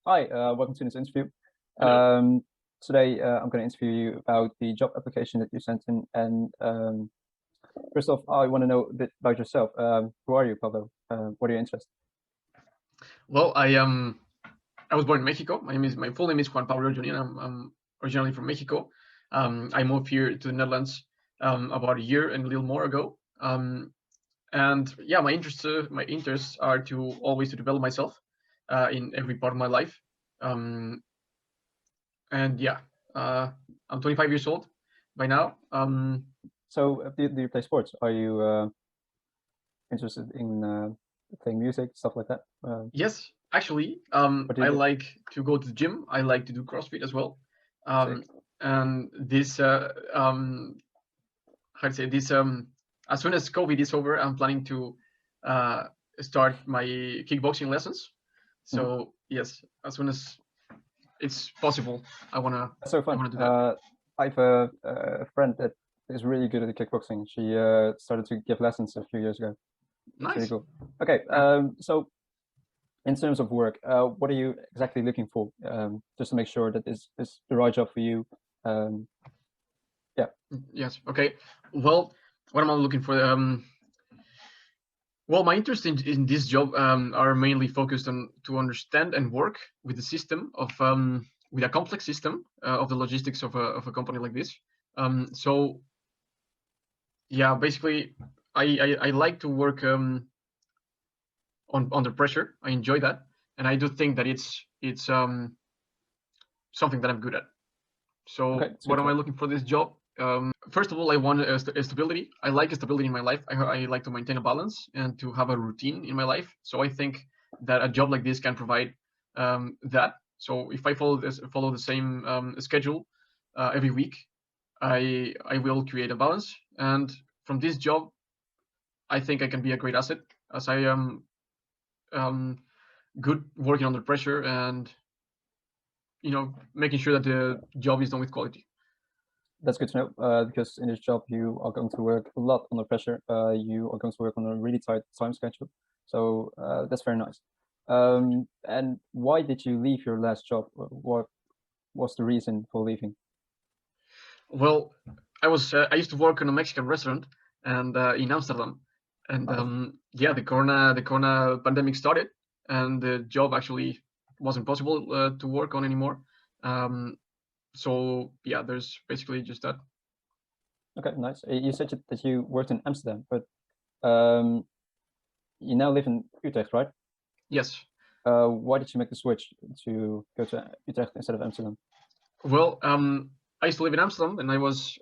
Hi, welcome to this interview. Hello. Today, I'm going to interview you about the job application that you sent in. And first off, I want to know a bit about yourself. Who are you, Pablo? What are your interests? Well, I was born in Mexico. My full name is Juan Pablo Llonin. I'm originally from Mexico. I moved here to the Netherlands about a year and a little more ago. And yeah, my interests are to always to develop myself in every part of my life. Um, and yeah, I'm 25 years old by now. So, do you play sports? Are you interested in playing music, stuff like that? Yes, actually, What do you I do? like to go to the gym. I like to do CrossFit as well. Sick. And this how to say this as soon as COVID is over, I'm planning to uh, start my kickboxing lessons. Mhm. So yes, as soon as it's possible, I wanna That's so I fun. wanna do that. I have a friend that is really good at the kickboxing. She started to give lessons a few years ago. It's really Nice. cool. Okay, Yeah. so in terms of work, what are you exactly looking for? Just to make sure that this is the right job for you. Um, yeah, Yes. Okay. Well, what am I looking for? Well, my interest in this job are mainly focused on to understand and work with the system of with a complex system of the logistics of a company like this. So yeah, basically, I like to work on under pressure. I enjoy that, and I do think that it's something that I'm good at. okay, So it's good what to am I know. looking for this job? First of all, I want a stability. I like a stability in my life. I like to maintain a balance and to have a routine in my life. So I think that a job like this can provide that. So if I follow the same schedule every week, I will create a balance. And from this job, I think I can be a great asset as I am um, good working under pressure and making sure that the job is done with quality. That's good to know because in this job you are going to work a lot under pressure. You are going to work on a really tight time schedule. So that's very nice. And why did you leave your last job? What was the reason for leaving? Well, I used to work in a Mexican restaurant and in Amsterdam, and Nice. yeah, the corona pandemic started, and the job actually wasn't possible to work on anymore. Um, so yeah, there's basically just that. Okay, nice. You said that you worked in Amsterdam, but um, you now live in Utrecht, right? Yes. Why did you make the switch to go to Utrecht instead of Amsterdam? Well, I used to live in Amsterdam, and I was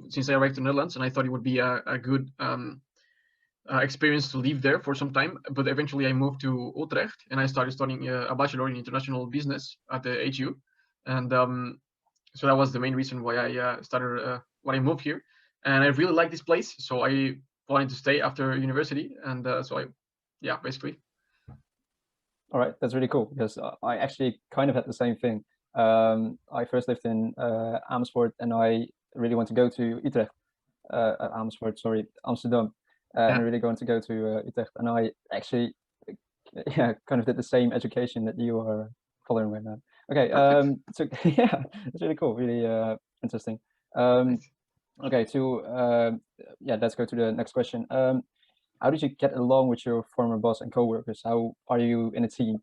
since I arrived in the Netherlands, and I thought it would be a good experience to live there for some time. But eventually, I moved to Utrecht, and I started studying a bachelor in international business at the HU, and so that was the main reason why I started when I moved here. And I really like this place, so I wanted to stay after university, and so yeah, basically. All right, that's really cool because I actually kind of had the same thing. I first lived in Amersfoort, and I really want to go to Utrecht, Amersfoort, sorry, Amsterdam, and I Yeah. really want to go to Utrecht. And I actually, yeah, kind of did the same education that you are following right now. Okay, Perfect. so yeah, it's really cool, really interesting. Um, Nice. okay, yeah, let's go to the next question. How did you get along with your former boss and coworkers? How are you in a team?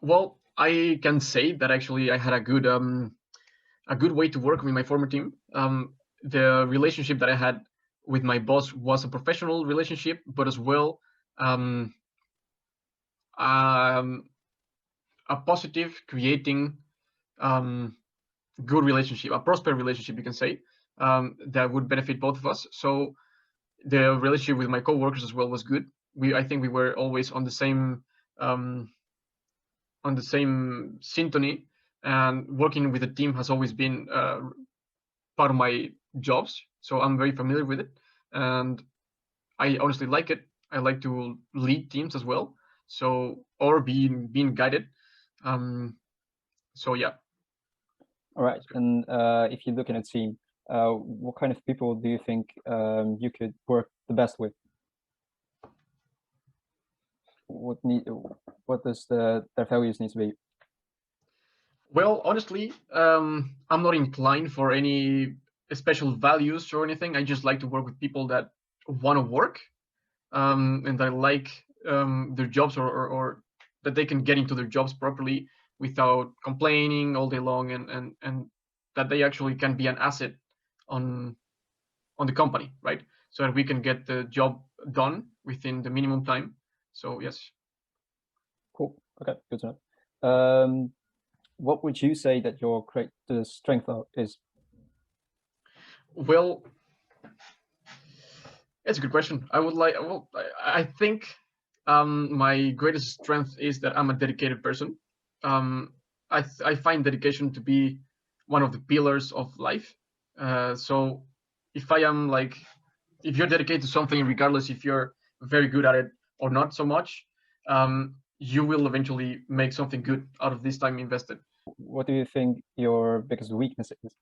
Well, I can say that actually I had a good way to work with my former team. The relationship that I had with my boss was a professional relationship, but as well um, um, a positive, creating um, good relationship, a prosperous relationship, you can say, that would benefit both of us. So the relationship with my coworkers as well was good. I think we were always um, on the same symphony, and working with a team has always been part of my jobs. So I'm very familiar with it, and I honestly like it. I like to lead teams as well. So or being guided. Um, so yeah. All right. And if you look in a team, what kind of people do you think you could work the best with? what does their values need to be? Well, honestly, I'm not inclined for any special values or anything. I just like to work with people that want to work, and I like their jobs, or that they can get into their jobs properly without complaining all day long, and that they actually can be an asset on the company, right? So that we can get the job done within the minimum time. So yes. Cool. Okay, good to know. What would you say that your greatest strength is? Well, it's a good question. I would like. Well, I think my greatest strength is that I'm a dedicated person. I find dedication to be one of the pillars of life. So if I am like, if you're dedicated to something, regardless if you're very good at it or not so much, you will eventually make something good out of this time invested. What do you think your biggest weakness is?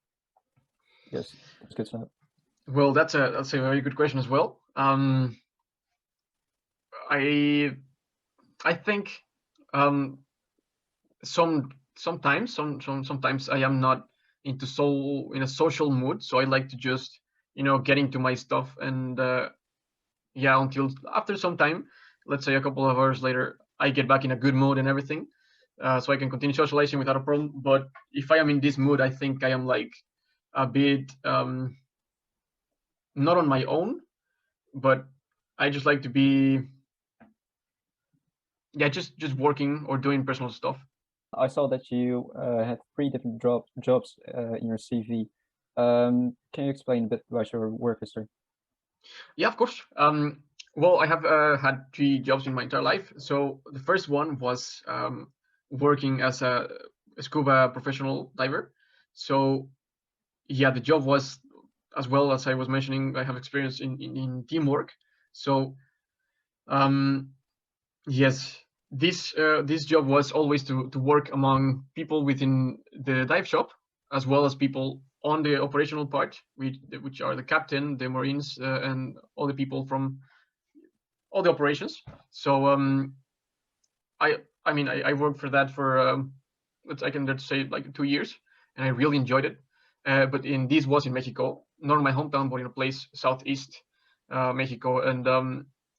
Yes, that's good to know. Well, that's a very good question as well. I I think um, sometimes I am not in a social mood, so I like to just get into my stuff, and yeah, until after some time, let's say a couple of hours later, I get back in a good mood and everything, so I can continue socializing without a problem. But if I am in this mood, I think I am like a bit not on my own, but I just like to be, yeah, just working or doing personal stuff. I saw that you had 3 different jobs in your CV. Can you explain a bit about your work history? Yeah, of course. Well, I have had 3 jobs in my entire life. So the first one was working as a scuba professional diver. So yeah, the job was, as well as I was mentioning, I have experience in teamwork. So um, yes, this job was always to work among people within the dive shop, as well as people on the operational part, which are the captain, the marines, and all the people from all the operations. So I mean I worked for that for I can just say like 2 years, and I really enjoyed it. But in this was in Mexico, not in my hometown, but in a place southeast Mexico, and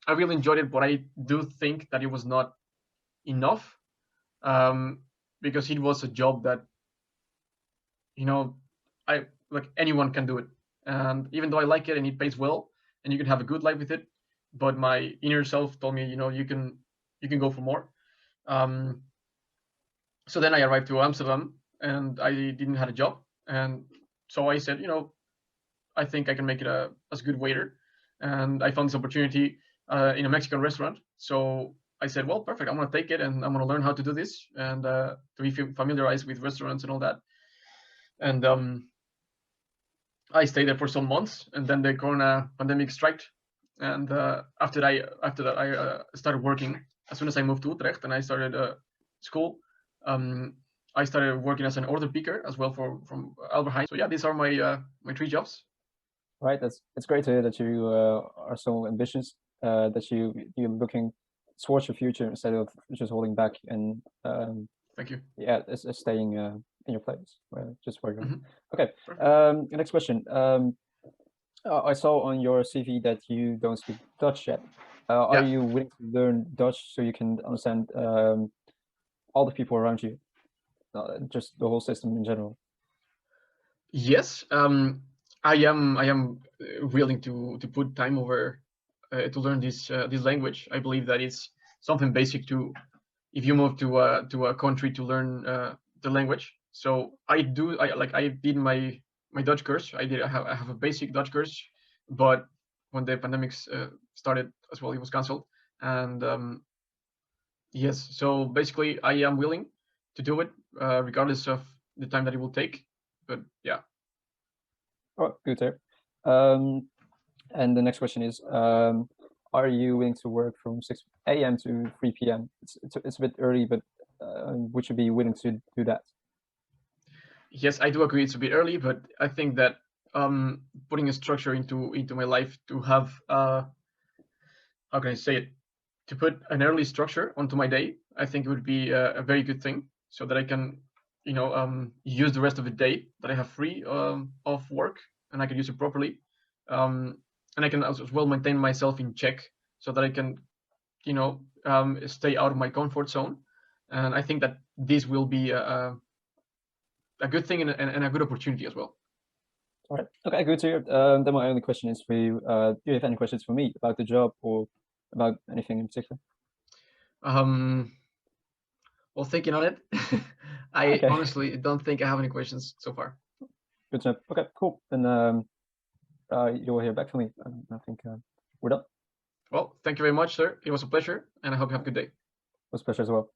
I really enjoyed it. But I do think that it was not enough, um, because it was a job that you know I like anyone can do it, and even though I like it and it pays well and you can have a good life with it, but my inner self told me you can go for more. um, so then I arrived to Amsterdam and I didn't have a job, and so I said, I think I can make it as a good waiter, and I found this opportunity in a Mexican restaurant. So I said, well, perfect. I'm gonna take it, and I'm gonna learn how to do this, and to be familiarized with restaurants and all that. And I stayed there for some months, and then the Corona pandemic struck, and after that I started working. As soon as I moved to Utrecht and I started school, um, I started working as an order picker as well from Albert Heijn. So yeah, these are my 3 jobs. Right, it's great to hear that you are so ambitious, that you're looking towards your future instead of just holding back and Thank you. yeah, staying in your place, just where you're. Mhm. Okay. The next question. I saw on your CV that you don't speak Dutch yet. Are Yeah. you willing to learn Dutch so you can understand all the people around you, just the whole system in general? Yes. I am willing to put time over to learn this language. I believe that it's something basic to if you move to a country to learn the language. So I did my Dutch course. I have a basic Dutch course, but when the pandemic started as well, it was cancelled. And yes, so basically, I am willing to do it, regardless of the time that it will take. But yeah. Oh, good there. And the next question is, are you willing to work from 6 a.m. to 3 p.m.? It's a bit early, but would you be willing to do that? Yes, I do agree it's a bit early, but I think that putting a structure into my life to have how can I say it? to put an early structure onto my day, I think it would be a very good thing, so that I can, use the rest of the day that I have free of work, and I can use it properly, and I can as well maintain myself in check, so that I can, stay out of my comfort zone. And I think that this will be a good thing and a good opportunity as well. All right. Okay, good to hear. Then my only question is for you. Do you have any questions for me about the job or about anything in particular? Well, thinking on it, I Okay. honestly don't think I have any questions so far. Good to know. Okay, cool. Then you'll hear back from me. I think we're done. Well, thank you very much, sir. It was a pleasure, and I hope you have a good day. It was a pleasure as well.